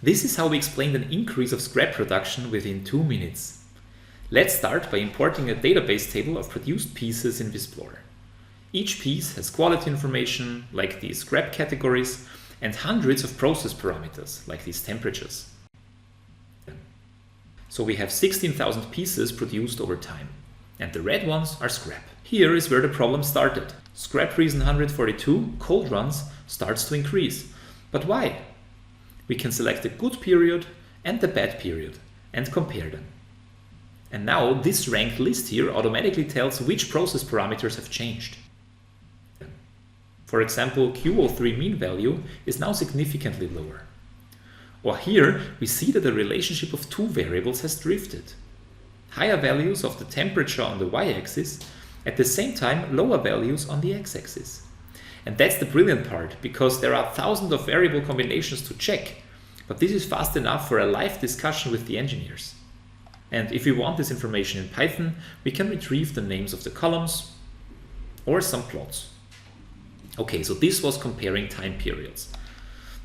This is how we explained an increase of scrap production within 2 minutes. Let's start by importing a database table of produced pieces in Visplore. Each piece has quality information, like these scrap categories, and hundreds of process parameters, like these temperatures. So we have 16,000 pieces produced over time, and the red ones are scrap. Here is where the problem started. Scrap reason 142, cold runs, starts to increase. But why? We can select the good period and the bad period and compare them. And now this ranked list here automatically tells which process parameters have changed. For example, Q03 mean value is now significantly lower. Or here we see that the relationship of two variables has drifted. Higher values of the temperature on the y-axis, at the same time lower values on the x-axis. And that's the brilliant part, because there are thousands of variable combinations to check, but this is fast enough for a live discussion with the engineers. And if we want this information in Python, we can retrieve the names of the columns or some plots. Okay, so this was comparing time periods.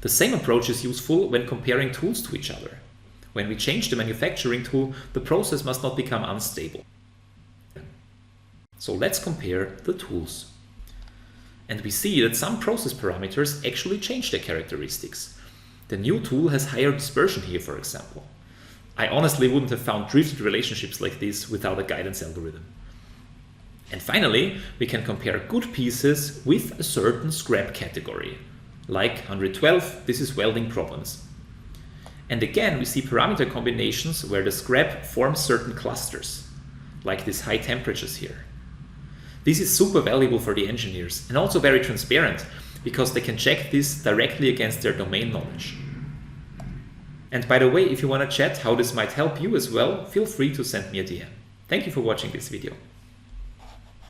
The same approach is useful when comparing tools to each other. When we change the manufacturing tool, the process must not become unstable. So let's compare the tools. And we see that some process parameters actually change their characteristics. The new tool has higher dispersion here, for example. I honestly wouldn't have found drifted relationships like this without a guidance algorithm. And finally, we can compare good pieces with a certain scrap category. Like 112, this is welding problems. And again, we see parameter combinations where the scrap forms certain clusters, like these high temperatures here. This is super valuable for the engineers and also very transparent, because they can check this directly against their domain knowledge. And by the way, if you want to chat how this might help you as well, feel free to send me a DM. Thank you for watching this video.